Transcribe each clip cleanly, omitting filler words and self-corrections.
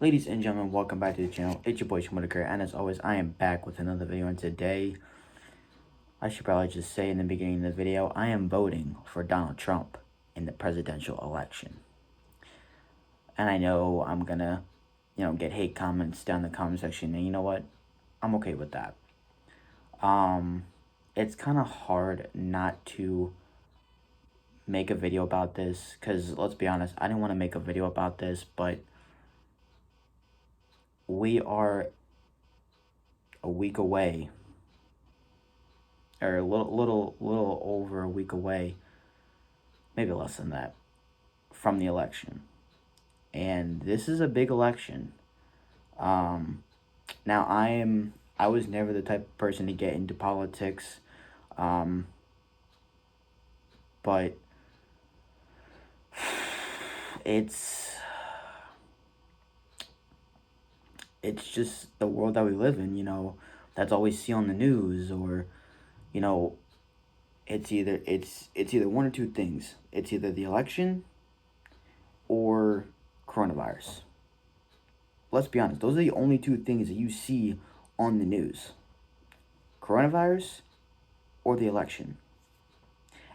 Ladies and gentlemen, welcome back to the channel. It's your boy Whitaker, and as always, I am back with another video. And today, I should probably just say in the beginning of the video, I am voting for Donald Trump in the presidential election. And I know I'm gonna, get hate comments down the comment section, and you know what? I'm okay with that. It's kind of hard not to make a video about this, because let's be honest, I didn't want to make a video about this, but we are a week away, or a little over a week away, maybe less than that, from the election. And this is a big election. Um, Now I was never the type of person to get into politics, um, but it's it's just the world that we live in. That's all we see on the news, or you know, it's either one or two things. It's either the election or coronavirus. Let's be honest, those are the only two things that you see on the news: coronavirus or the election.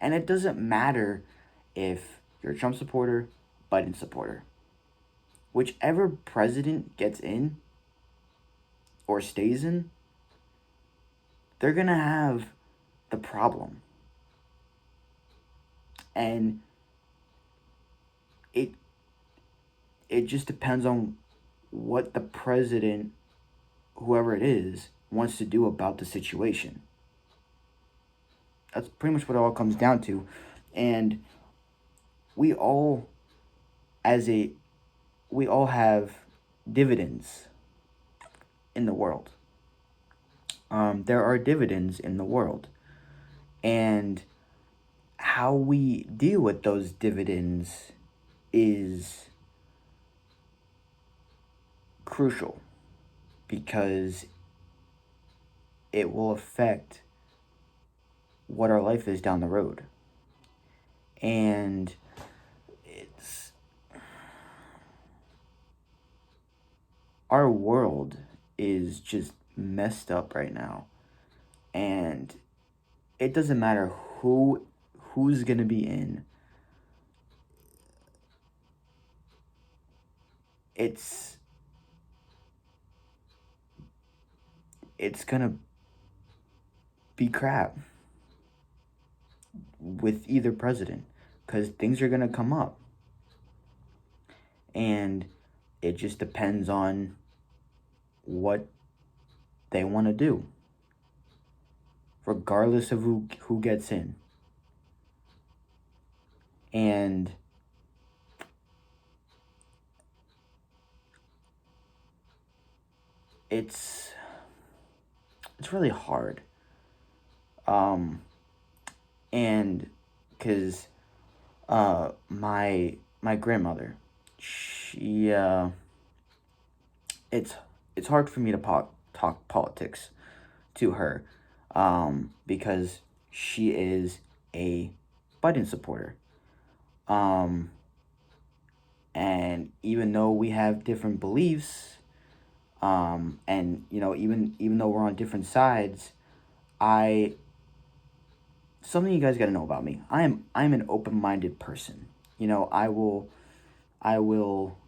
And it doesn't matter if you're a Trump supporter, Biden supporter. Whichever president gets in or stays in, they're going to have the problem. And it just depends on what the president, whoever it is, wants to do about the situation. That's pretty much what it all comes down to. And we all we all have dividends in the world. There are dividends in the world. And how we deal with those dividends is crucial, because it will affect what our life is down the road. And our world is just messed up right now. And it doesn't matter who's going to be in. It's going to be crap with either president, because things are going to come up. And it just depends on what they want to do, regardless of who gets in. And it's really hard. And because my grandmother, she it's hard for me to talk politics to her, because she is a Biden supporter. And even though we have different beliefs, and even though we're on different sides, something you guys got to know about me. I'm an open-minded person. I will I will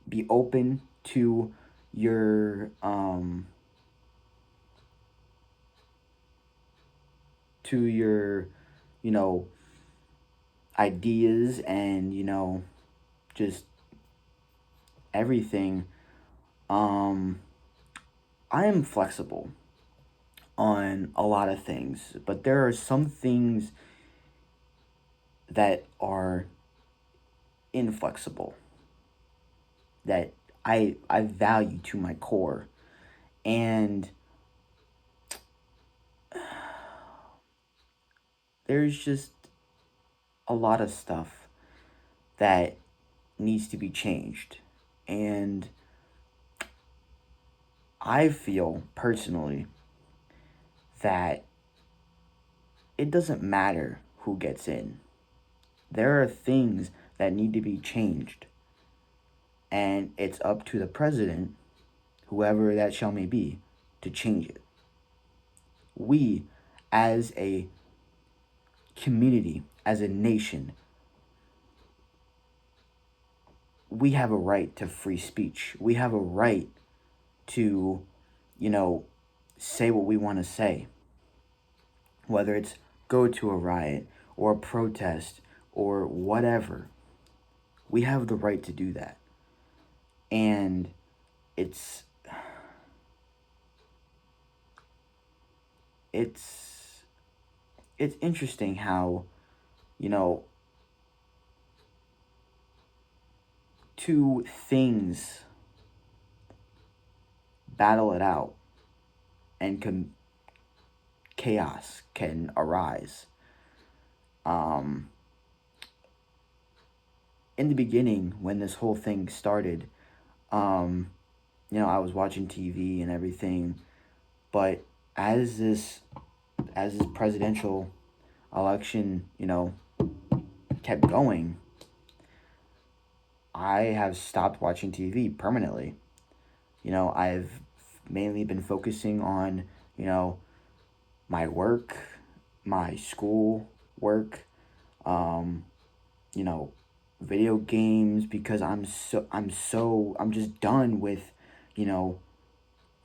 be open to your to your you know ideas, and just everything. I am flexible on a lot of things, but there are some things that are inflexible, that I value to my core. And there's just a lot of stuff that needs to be changed. And I feel personally that it doesn't matter who gets in. There are things that need to be changed. And it's up to the president, whoever that shall may be, to change it. We, as a community, as a nation, we have a right to free speech. We have a right to, say what we want to say. Whether it's go to a riot or a protest or whatever, we have the right to do that. And it's interesting how, two things battle it out and chaos can arise. In the beginning, when this whole thing started, I was watching TV and everything, but as this presidential election, kept going, I have stopped watching TV permanently. I've mainly been focusing on, my work, my school work, video games, because I'm just done with,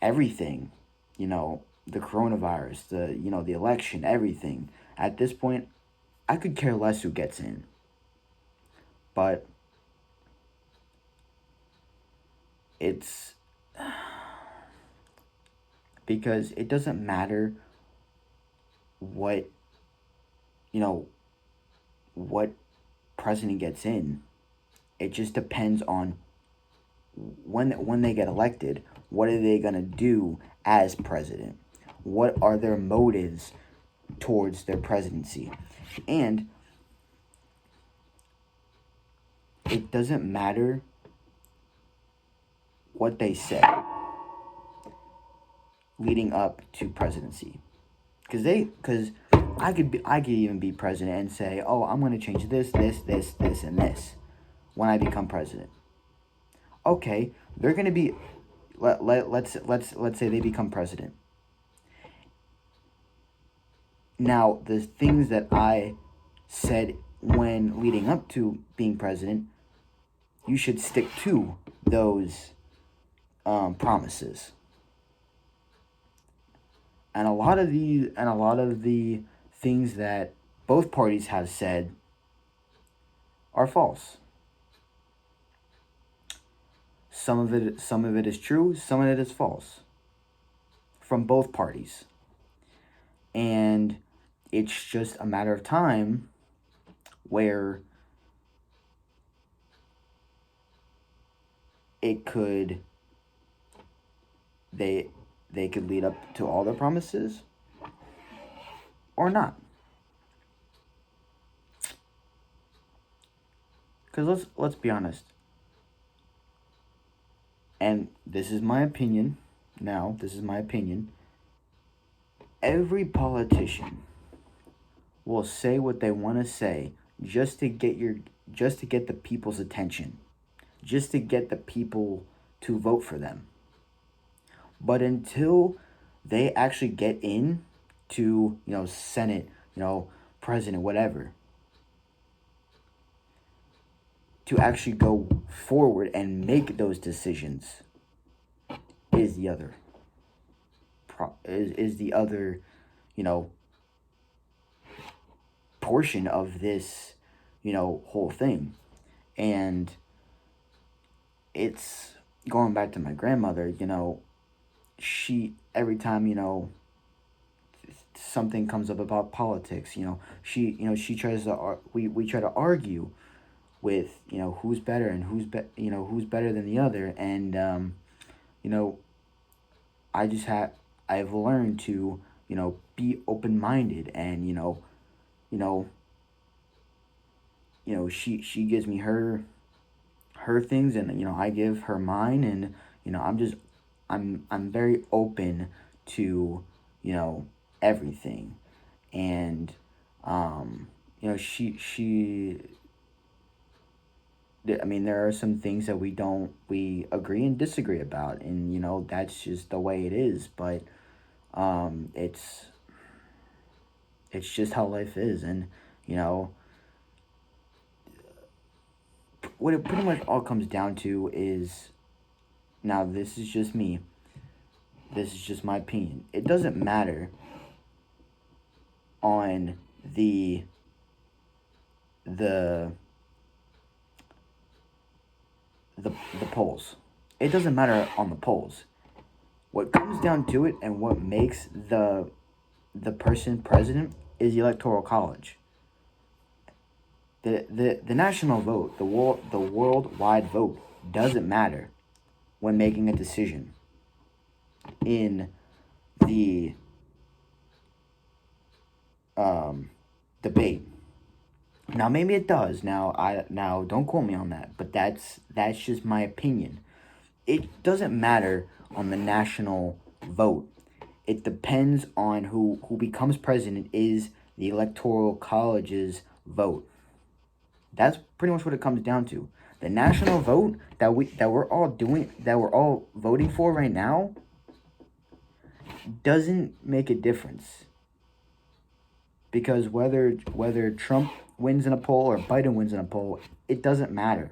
everything, the coronavirus, the election, everything. At this point, I could care less who gets in. But it's because it doesn't matter what president gets in. It just depends on when they get elected, what are they going to do as president? What are their motives towards their presidency? And it doesn't matter what they say leading up to presidency, because I could even be president and say, oh, I'm going to change this, and this when I become president. Okay, they're going to be, let's say they become president. Now, the things that I said when leading up to being president, you should stick to those promises. And a lot of the things that both parties have said are false. Some of it is true, some of it is false. From both parties. And it's just a matter of time where it could they could lead up to all their promises or not. Because let's be honest. And this is my opinion. Now, this is my opinion. Every politician will say what they want to say just to get the people's attention, just to get the people to vote for them. But until they actually get in to, Senate, president, whatever, to actually go forward and make those decisions is the other portion of this, whole thing. And it's going back to my grandmother, she, every time, something comes up about politics, she tries to, we try to argue with, who's better and who's better than the other. And, I've learned to, be open-minded, and, she gives me her things, and, I give her mine, and, I'm very open to, everything. And, she I mean, there are some things that we agree and disagree about, and that's just the way it is. But um, it's it's just how life is, and you know what it pretty much all comes down to is, now this is just me. This is just my opinion. It doesn't matter on the the the polls. It doesn't matter on the polls. What comes down to it and what makes the person president is the electoral college. The national vote, the worldwide vote doesn't matter when making a decision in the debate. Now maybe it does. Now don't quote me on that, but that's just my opinion. It doesn't matter on the national vote. It depends on who becomes president is the electoral college's vote. That's pretty much what it comes down to. The national vote that we're all voting for right now doesn't make a difference. Because whether Trump wins in a poll or Biden wins in a poll, it doesn't matter.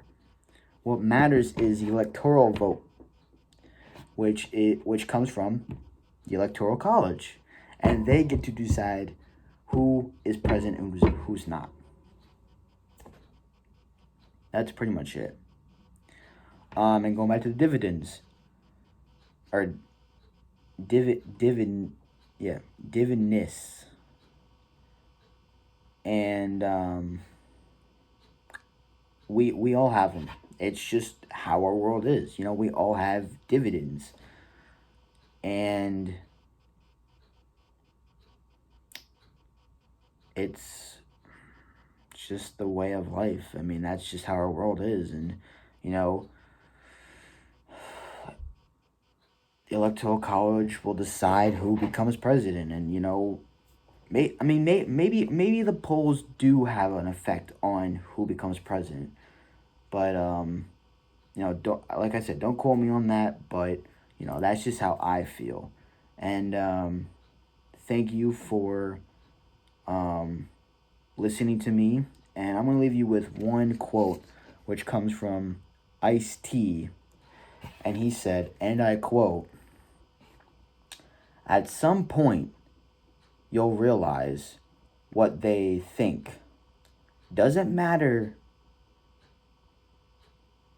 What matters is the electoral vote, which comes from the electoral college, and they get to decide who is president and who's not. That's pretty much it. And going back to the dividends, or dividends, and we all have them. It's just how our world is. We all have dividends, and it's just the way of life. I mean, that's just how our world is, and the electoral college will decide who becomes president, and maybe the polls do have an effect on who becomes president, but don't, like I said, don't quote me on that, but that's just how I feel, and thank you for listening to me, and I'm gonna leave you with one quote, which comes from Ice-T, and he said, and I quote, "At some point, you'll realize what they think doesn't matter,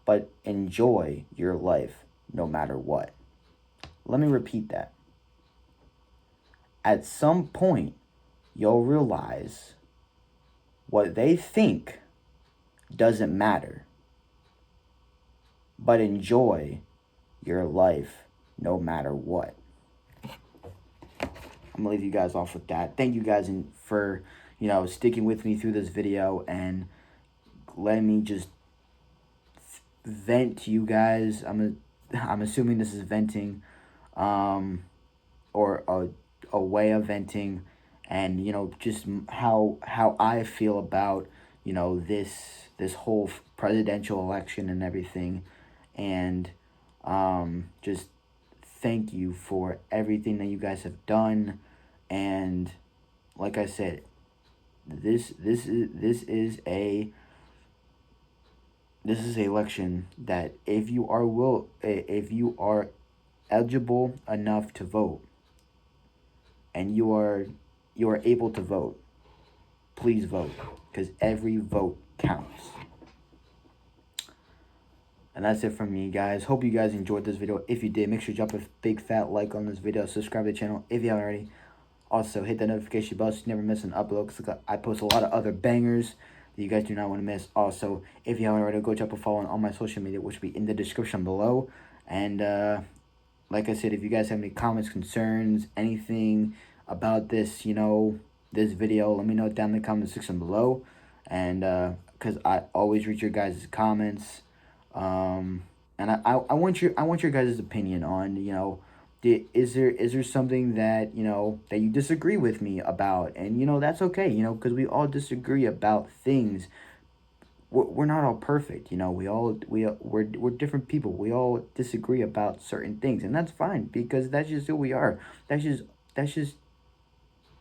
but enjoy your life no matter what." Let me repeat that. At some point, you'll realize what they think doesn't matter, but enjoy your life no matter what. I'm gonna leave you guys off with that. Thank you guys for sticking with me through this video and letting me just vent to you guys. I'm assuming this is venting, or a way of venting, and just how I feel about this whole presidential election and everything, and just thank you for everything that you guys have done, and like I said, this is a election that if you are eligible enough to vote, and you are able to vote, please vote, because every vote counts. And that's it from me, guys. Hope you guys enjoyed this video. If you did, make sure you drop a big fat like on this video. Subscribe to the channel if you haven't already. Also, hit the notification bell so you never miss an upload, because I post a lot of other bangers that you guys do not want to miss. Also, if you haven't already, go drop a follow on all my social media, which will be in the description below. And like I said, if you guys have any comments, concerns, anything about this, this video, let me know down in the comment section below. And because I always read your guys' comments. And I want your guys' opinion on, is there something that that you disagree with me about, and that's okay, because we all disagree about things. we're not all perfect, you know. We're different people. We all disagree about certain things, and that's fine because that's just who we are. That's just that's just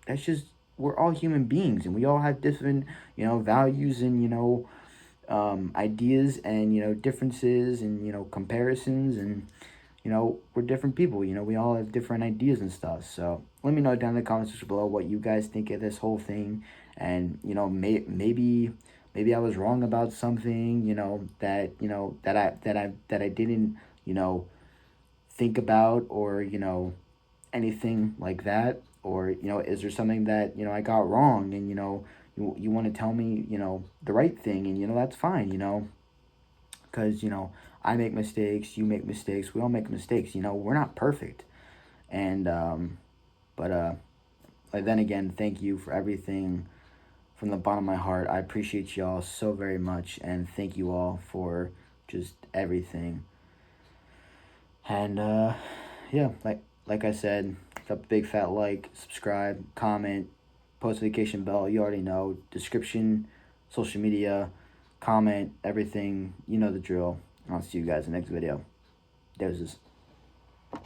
that's just we're all human beings, and we all have different, you know, values and, you know, ideas and, you know, differences and, you know, comparisons, and, you know, we're different people. You know, we all have different ideas and stuff. So let me know down in the comments section below what you guys think of this whole thing, and, you know, maybe I was wrong about something, you know, that, you know, that I didn't, you know, think about, or, you know, anything like that. Or, you know, is there something that, you know, I got wrong, and, you know, you want to tell me, you know, the right thing, and, you know, that's fine, you know, because, you know, I make mistakes, you make mistakes, we all make mistakes, you know, we're not perfect. And but like, then again, thank you for everything from the bottom of my heart. I appreciate y'all so very much, and thank you all for just everything. And yeah, like I said, drop a big fat like, subscribe, comment, post notification bell. You already know. Description, social media, comment, everything. You know the drill. I'll see you guys in the next video. Deuces.